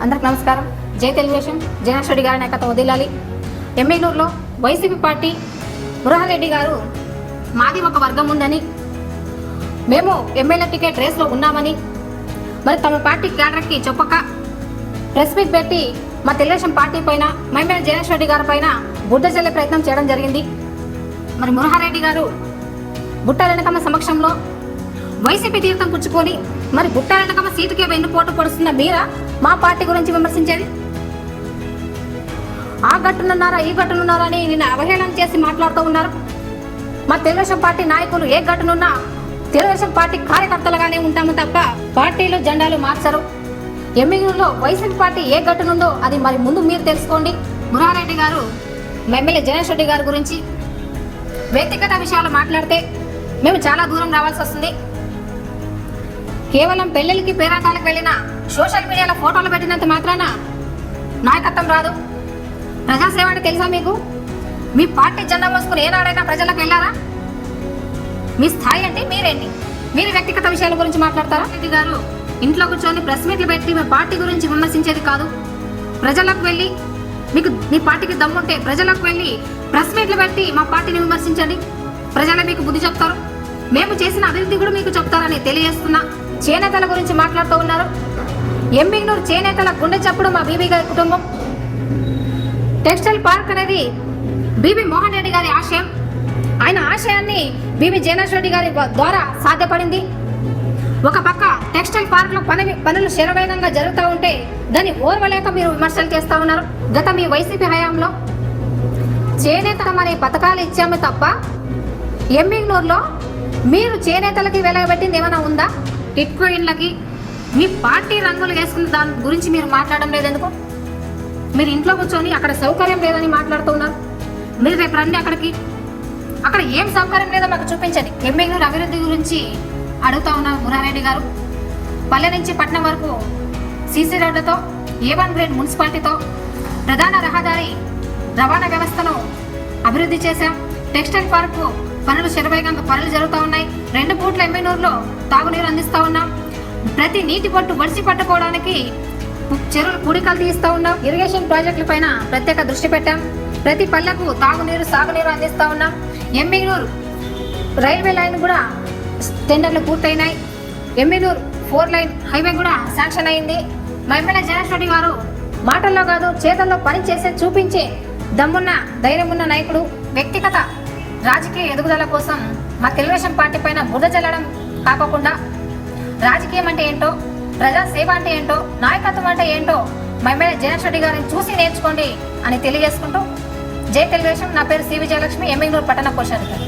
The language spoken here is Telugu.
అందరికి నమస్కారం. జై తెలుగుదేశం. జగన్ రెడ్డి గారి నాయకత్వం వదిలాలి. ఎమ్మెల్యూరులో వైసీపీ పార్టీ మురహారెడ్డి గారు మాది ఒక వర్గం ఉందని, మేము ఎమ్మెల్యే టికెట్ రేస్లో ఉన్నామని మరి తమ పార్టీ క్యాడర్కి చెప్పక ప్రెస్ మీట్ పెట్టి మా తెలుగుదేశం పార్టీ పైన ఎమ్మెల్యే జగన్ రెడ్డి గారి పైన బుడ్డ చల్లే ప్రయత్నం చేయడం జరిగింది. మరి మురహారెడ్డి గారు బుట్టారెడ్డి సమక్షంలో వైసీపీ తీర్థం పుచ్చుకొని మరి బుట్టారెడ్డి సీటుకే వెన్నుపోటు పొడుస్తున్న మీరా మా పార్టీ గురించి విమర్శించేది? ఆ గట్టునున్నారా ఈ గట్టునున్నారా అని నిన్న అవహేళన చేసి మాట్లాడుతూ ఉన్నారు. మా తెలుగుదేశం పార్టీ నాయకులు ఏ గట్టునున్నా తెలుగుదేశం పార్టీ కార్యకర్తలుగానే ఉంటాము తప్ప పార్టీలు జెండాలు మార్చరు. ఎమ్మెల్యేలో వైసీపీ పార్టీ ఏ గట్టునుందో అది మరి ముందు మీరు తెలుసుకోండి. మురహారెడ్డి గారు ఎమ్మెల్యే జగన్ రెడ్డి గారి గురించి వ్యక్తిగత విషయాలు మాట్లాడితే మేము చాలా దూరం రావాల్సి వస్తుంది. కేవలం పెళ్లికి పేరాటాలకు వెళ్ళిన సోషల్ మీడియాలో ఫోటోలు పెట్టినంత మాత్రాన నాయకత్వం రాదు. ప్రజాసేవ అంటే తెలుసా మీకు? మీ పార్టీ జెండా మోసుకుని ఏనాడైనా ప్రజలకు వెళ్ళారా? మీ స్థాయి అంటే మీరేంటి? మీరు వ్యక్తిగత విషయాల గురించి మాట్లాడతారా? రెడ్డి గారు ఇంట్లో కూర్చొని ప్రెస్ మీట్లు పెట్టి మీ పార్టీ గురించి విమర్శించేది కాదు. ప్రజలకు వెళ్ళి మీకు మీ పార్టీకి దమ్ముంటే ప్రజలకు వెళ్ళి ప్రెస్ మీట్లు పెట్టి మా పార్టీని విమర్శించండి. ప్రజలే మీకు బుద్ధి చెప్తారు. మేము చేసిన అభివృద్ధి కూడా మీకు చెప్తారని తెలియజేస్తున్నా. చేనేతల గురించి మాట్లాడుతూ ఉన్నారు. ఎంబిగ్నూరు చేనేతల గుండె చప్పుడు మా బీబీ గారి కుటుంబం. టెక్స్టైల్ పార్క్ అనేది బీబీ మోహన్ రెడ్డి గారి ఆశయం. ఆయన ఆశయాన్ని బీబీ జగన్ రెడ్డి గారి ద్వారా సాధ్యపడింది. ఒక పక్క టెక్స్టైల్ పార్క్ లో పనులు శరవేగంగా జరుగుతూ ఉంటే దాన్ని ఓర్వలేక మీరు విమర్శలు చేస్తూ ఉన్నారు. గత మీ వైసీపీ హయాంలో చేనేత అనే పథకాలు ఇచ్చాము తప్ప ఎంబిగ్నూరులో మీరు చేనేతలకి వెలగబెట్టింది ఏమైనా ఉందా? టిట్కో ఇళ్ళకి మీ పార్టీ రంగులు వేసుకున్న దాని గురించి మీరు మాట్లాడడం లేదెందుకు? మీరు ఇంట్లో కూర్చొని అక్కడ సౌకర్యం లేదని మాట్లాడుతున్నారు. మీరు రేపు రండి అక్కడికి. అక్కడ ఏం సౌకర్యం లేదో మాకు చూపించండి. ఎంబిగ్నూరు అభివృద్ధి గురించి అడుగుతా ఉన్నారు మురహారెడ్డి గారు. పల్లె నుంచి పట్నం వరకు సీసీ రోడ్లతో A1 గ్రేడ్ మున్సిపాలిటీతో ప్రధాన రహదారి రవాణా వ్యవస్థను అభివృద్ధి చేశాం. టెక్స్టైల్ పార్కు పనులు శరవేగంగా పనులు జరుగుతూ ఉన్నాయి. 2 పూట్ల ఎంబిగ్నూరులో తాగునీరు అందిస్తూ ఉన్నాం. ప్రతి నీటి పట్టు వడిసి పట్టుకోవడానికి చెరువులు పూడికలు తీస్తూ ఉన్నాం. ఇరిగేషన్ ప్రాజెక్టుల పైన ప్రత్యేక దృష్టి పెట్టాం. ప్రతి పల్లెకు తాగునీరు సాగునీరు అందిస్తూ ఉన్నాం. ఎంబిగ్నూరు రైల్వే లైన్ కూడా టెండర్లు పూర్తయినాయి. ఎంబిగ్నూరు 4 లైన్ హైవే కూడా శాంక్షన్ అయింది. మా ఎమ్మెల్యే జగన్ రెడ్డి గారు మాటల్లో కాదు చేతల్లో పని చేసే చూపించే దమ్మున్న ధైర్యం ఉన్న నాయకుడు. వ్యక్తిగత రాజకీయ ఎదుగుదల కోసం మా తెలుగుదేశం పార్టీ పైన బురద చల్లడం కాకుండా రాజకీయం అంటే ఏంటో, ప్రజాసేవ అంటే ఏంటో, నాయకత్వం అంటే ఏంటో మా ఎమ్మెల్యే జగన్ రెడ్డి గారిని చూసి నేర్చుకోండి అని తెలియజేసుకుంటూ జై తెలుగుదేశం. నా పేరు సి విజయలక్ష్మి, ఎంబిగ్నూరు పట్టణ కోశాధికారి.